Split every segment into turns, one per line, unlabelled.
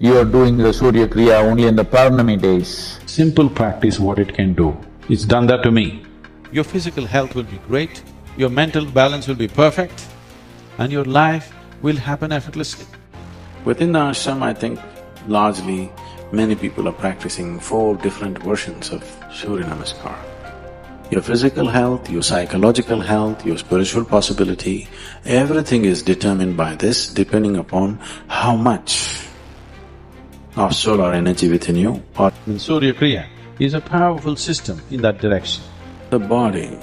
You are doing the Surya Kriya only in the Purnami days.
Simple practice, what it can do. It's done that to me. Your physical health will be great, your mental balance will be perfect, and your life will happen effortlessly.
Within the ashram, I think largely many people are practicing 4 different versions of Surya Namaskar. Your physical health, your psychological health, your spiritual possibility, everything is determined by this depending upon how much of solar energy within you or…
And Surya Kriya is a powerful system in that direction.
The body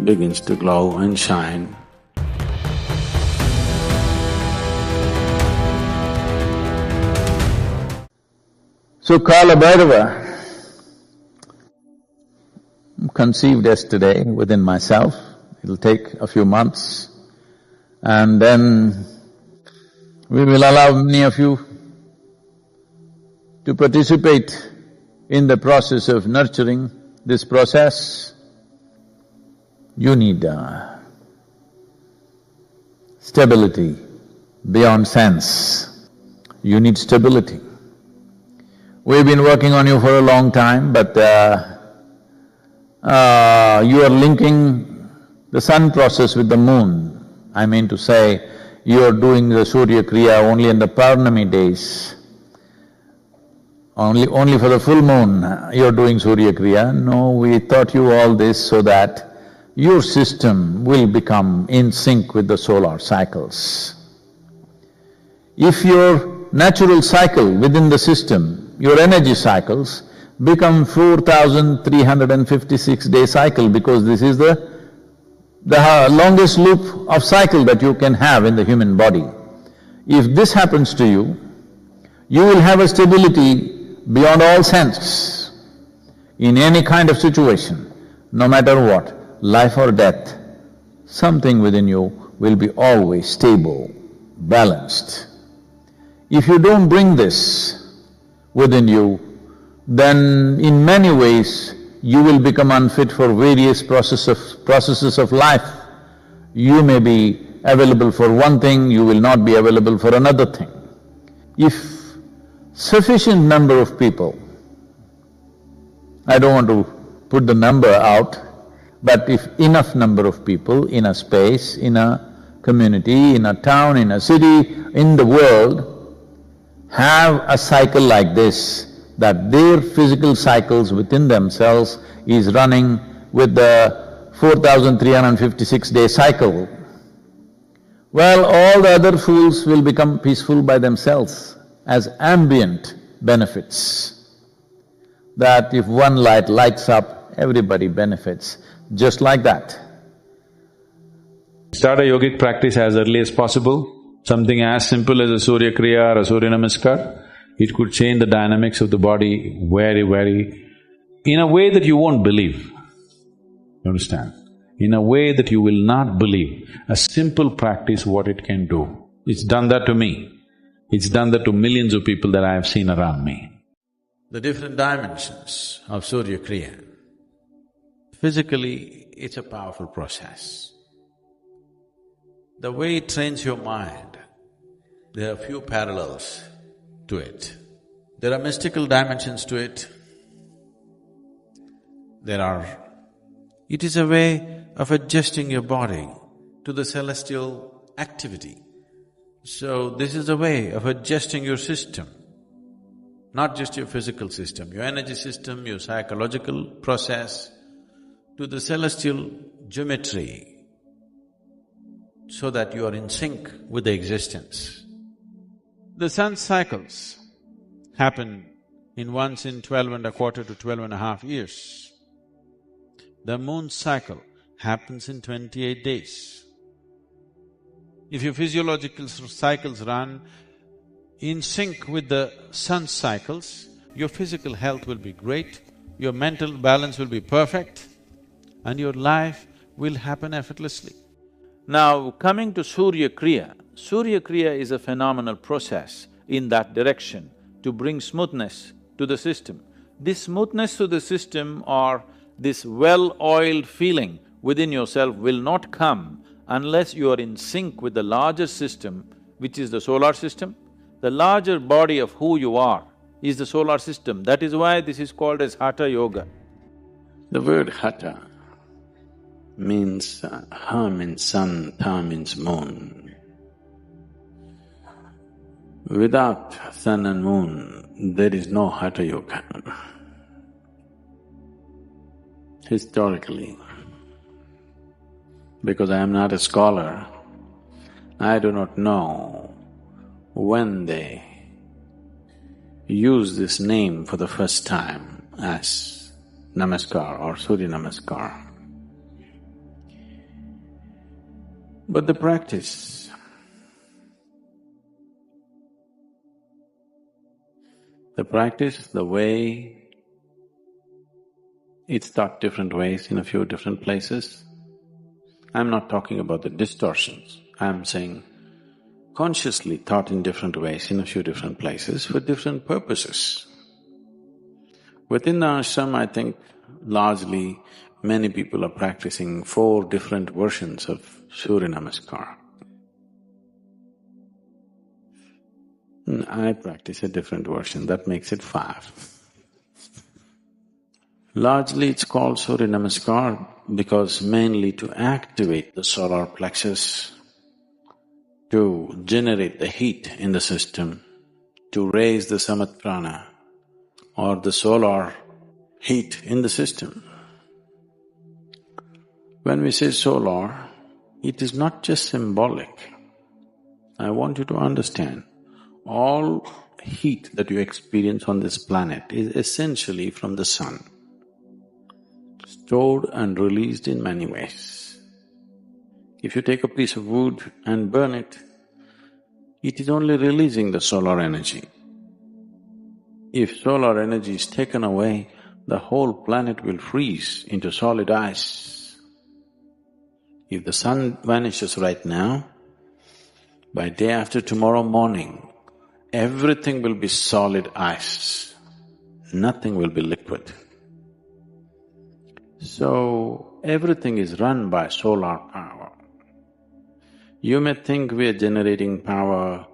begins to glow and shine.
So Kala Bhairava conceived yesterday within myself. It'll take a few months, and then we will allow many of you to participate in the process of nurturing this process. You need stability beyond sense. You need stability. We've been working on you for a long time, but you are linking the sun process with the moon. I mean to say, you are doing the Surya Kriya only in the Purnami days. Only for the full moon you're doing Surya Kriya. No, we taught you all this so that your system will become in sync with the solar cycles. If your natural cycle within the system, your energy cycles, become 4,356-day cycle, because this is the longest loop of cycle that you can have in the human body. If this happens to you, you will have a stability beyond all sense. In any kind of situation, no matter what, life or death, something within you will be always stable, balanced. If you don't bring this within you, then in many ways you will become unfit for various processes of life. You may be available for one thing, you will not be available for another thing. If sufficient number of people, I don't want to put the number out, but if enough number of people in a space, in a community, in a town, in a city, in the world, have a cycle like this, that their physical cycles within themselves is running with the 4,356-day cycle, well, all the other fools will become peaceful by themselves as ambient benefits. That if one light lights up, everybody benefits, just like that.
Start a yogic practice as early as possible, something as simple as a Surya Kriya or a Surya Namaskar. It could change the dynamics of the body in a way that you won't believe. You understand? In a way that you will not believe. A simple practice, what it can do. It's done that to me. It's done that to millions of people that I have seen around me.
The different dimensions of Surya Kriya. Physically, it's a powerful process. The way it trains your mind, there are few parallels to it. There are mystical dimensions to it. It is a way of adjusting your body to the celestial activity. So this is a way of adjusting your system, not just your physical system, your energy system, your psychological process, to the celestial geometry, so that you are in sync with the existence. The sun's cycles happen in once in 12.25 to 12.5 years. The moon's cycle happens in 28 days. If your physiological cycles run in sync with the sun's cycles, your physical health will be great, your mental balance will be perfect, and your life will happen effortlessly. Now, coming to Surya Kriya is a phenomenal process in that direction to bring smoothness to the system. This smoothness to the system or this well-oiled feeling within yourself will not come unless you are in sync with the larger system, which is the solar system,
The larger body of who you are is the solar system. That is why this is called as Hatha Yoga.
The word Hatha means… Ha means sun, Tha means moon. Without sun and moon, there is no Hatha Yoga. Historically, because I am not a scholar, I do not know when they use this name for the first time as Namaskar or Surya Namaskar. But the practice, the way it's taught different ways in a few different places. I'm not talking about the distortions, I'm saying consciously taught in different ways in a few different places for different purposes. Within the ashram, I think largely many people are practicing 4 different versions of Surya Namaskar. I practice a different version, that makes it 5. Largely it's called Surya Namaskar because mainly to activate the solar plexus, to generate the heat in the system, to raise the samat prana or the solar heat in the system. When we say solar, it is not just symbolic. I want you to understand, all heat that you experience on this planet is essentially from the sun, stored and released in many ways. If you take a piece of wood and burn it, it is only releasing the solar energy. If solar energy is taken away, the whole planet will freeze into solid ice. If the sun vanishes right now, by day after tomorrow morning, everything will be solid ice, nothing will be liquid. So, everything is run by solar power. You may think we are generating power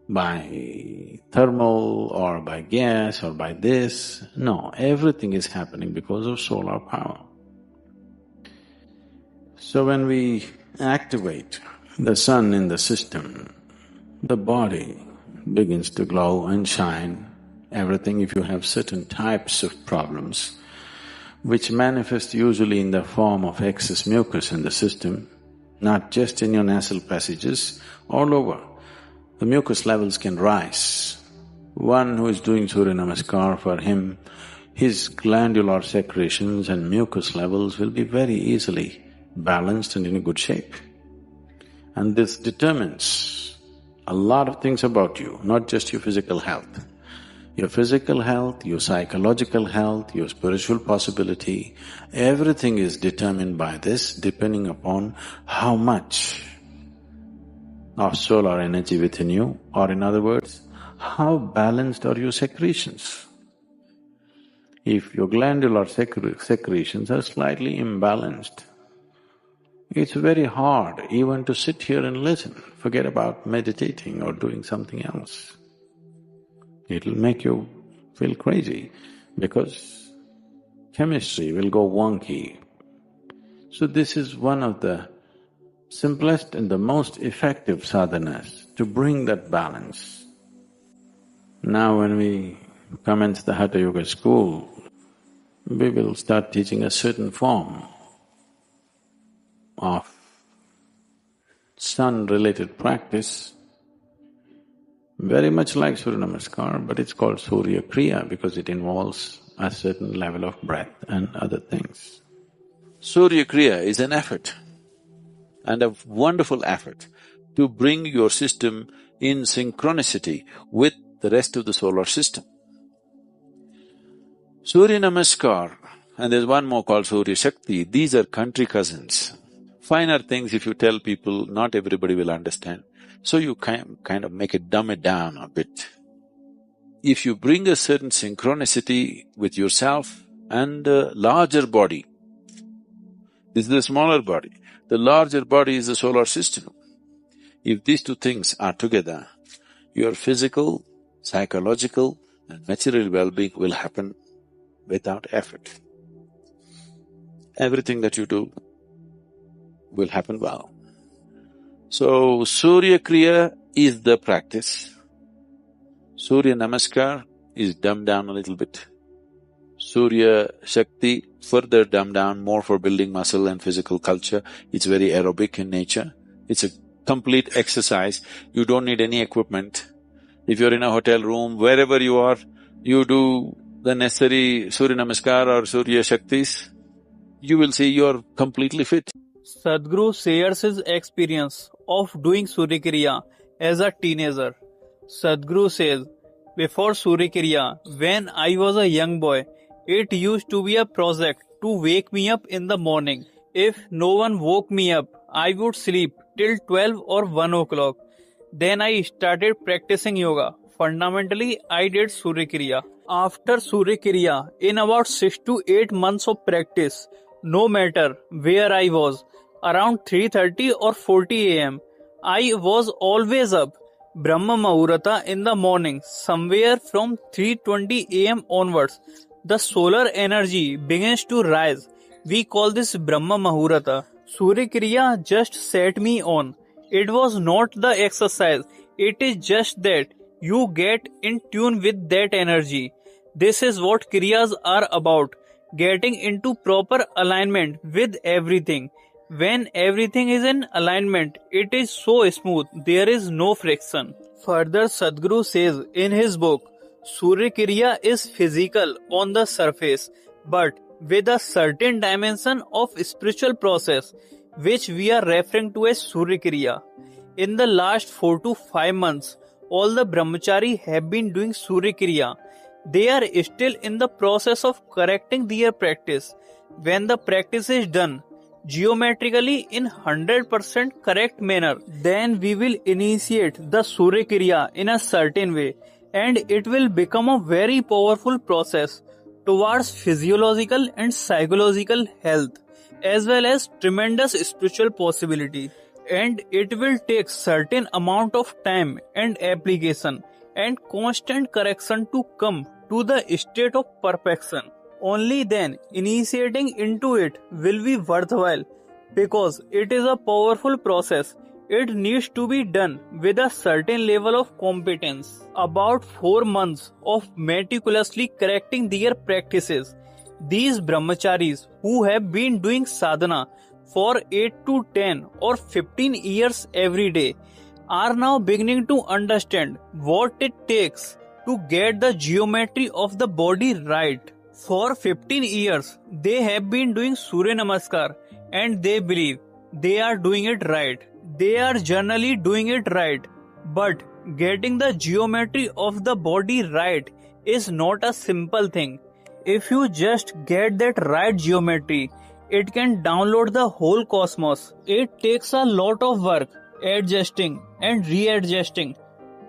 by thermal or by gas or by this. No, everything is happening because of solar power. So when we activate the sun in the system, the body begins to glow and shine. Everything, if you have certain types of problems, which manifest usually in the form of excess mucus in the system, not just in your nasal passages, all over. The mucus levels can rise. One who is doing Surya Namaskar, for him, his glandular secretions and mucus levels will be very easily balanced and in a good shape. And this determines a lot of things about you, not just your physical health. Your physical health, your psychological health, your spiritual possibility, everything is determined by this, depending upon how much of solar energy within you, or in other words, how balanced are your secretions. If your glandular secretions are slightly imbalanced, it's very hard even to sit here and listen, forget about meditating or doing something else. It'll make you feel crazy because chemistry will go wonky. So this is one of the simplest and the most effective sadhanas to bring that balance. Now when we commence the Hatha Yoga school, we will start teaching a certain form of sun-related practice, very much like Surya Namaskar, but it's called Surya Kriya because it involves a certain level of breath and other things.
Surya Kriya is an effort, and a wonderful effort, to bring your system in synchronicity with the rest of the solar system. Surya Namaskar, and there's one more called Surya Shakti, these are country cousins. Finer things if you tell people, not everybody will understand. So you kind of make it, dumb it down a bit. If you bring a certain synchronicity with yourself and the larger body, this is the smaller body, the larger body is the solar system. If these two things are together,
your physical, psychological and material well-being will happen without effort. Everything that you do will happen well. So, Surya Kriya is the practice. Surya Namaskar is dumbed down a little bit. Surya Shakti further dumbed down, more for building muscle and physical culture. It's very aerobic in nature. It's a complete exercise. You don't need any equipment. If you're in a hotel room, wherever you are, you do the necessary Surya Namaskar or Surya Shaktis, you will see you're completely fit.
Sadhguru shares his experience of doing Surya Kriya as a teenager. Sadhguru says, before Surya Kriya, when I was a young boy, it used to be a project to wake me up in the morning. If no one woke me up, I would sleep till 12 or 1 o'clock. Then I started practicing yoga. Fundamentally, I did Surya Kriya. After Surya Kriya, in about 6 to 8 months of practice, no matter where I was, around 3:30 or 40 am, I was always up. Brahma Muhurta in the morning, somewhere from 3:20 am onwards, the solar energy begins to rise. We call this Brahma Muhurta. Surya Kriya just set me on. It was not the exercise, it is just that you get in tune with that energy. This is what Kriyas are about, getting into proper alignment with everything. When everything is in alignment, it is so smooth, there is no friction. Further, Sadhguru says in his book, Surya Kriya is physical on the surface, but with a certain dimension of spiritual process, which we are referring to as Surya Kriya. In the last 4 to 5 months, all the brahmachari have been doing Surya Kriya. They are still in the process of correcting their practice. When the practice is done geometrically in 100% correct manner, then we will initiate the Surya Kriya in a certain way, and it will become a very powerful process towards physiological and psychological health, as well as tremendous spiritual possibility. And it will take certain amount of time and application and constant correction to come to the state of perfection. Only then initiating into it will be worthwhile, because it is a powerful process. It needs to be done with a certain level of competence. About 4 months of meticulously correcting their practices. These brahmacharis who have been doing sadhana for 8 to 10 or 15 years every day are now beginning to understand what it takes to get the geometry of the body right. For 15 years, they have been doing Surya Namaskar and they believe they are doing it right. They are generally doing it right. But getting the geometry of the body right is not a simple thing. If you just get that right geometry, it can download the whole cosmos. It takes a lot of work, adjusting and readjusting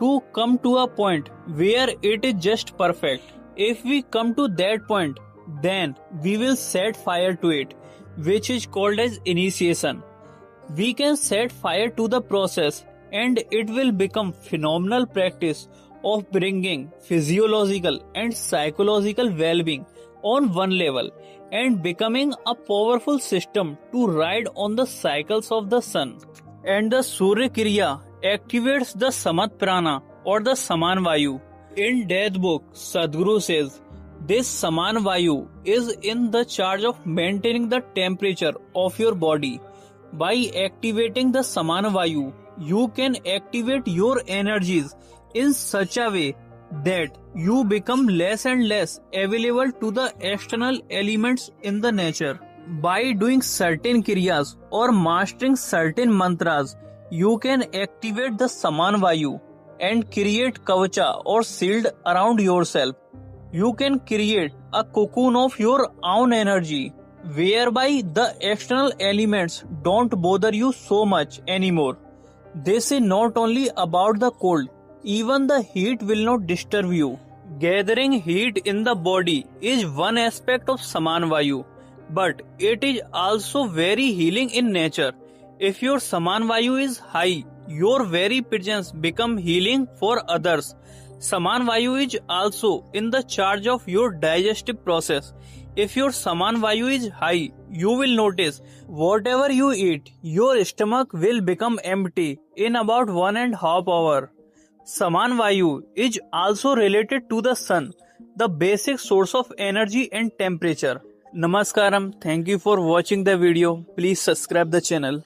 to come to a point where it is just perfect. If we come to that point, then we will set fire to it, which is called as initiation. We can set fire to the process and it will become phenomenal practice of bringing physiological and psychological well-being on one level and becoming a powerful system to ride on the cycles of the sun. And the Surya Kriya activates the Samat Prana or the Saman Vayu. In Death Book, Sadhguru says, this Saman Vayu is in the charge of maintaining the temperature of your body. By activating the Saman Vayu, you can activate your energies in such a way that you become less and less available to the external elements in the nature. By doing certain kriyas or mastering certain mantras, you can activate the Saman Vayu and create kavacha or shield around yourself. You can create a cocoon of your own energy, whereby the external elements don't bother you so much anymore. This is not only about the cold, even the heat will not disturb you. Gathering heat in the body is one aspect of Saman Vayu, but it is also very healing in nature. If your Saman Vayu is high, your very presence become healing for others. Saman Vayu is also in the charge of your digestive process. If your Saman Vayu is high, you will notice whatever you eat, your stomach will become empty in about 1.5 hours. Saman Vayu is also related to the sun, the basic source of energy and temperature. Namaskaram. Thank you for watching the video. Please subscribe the channel.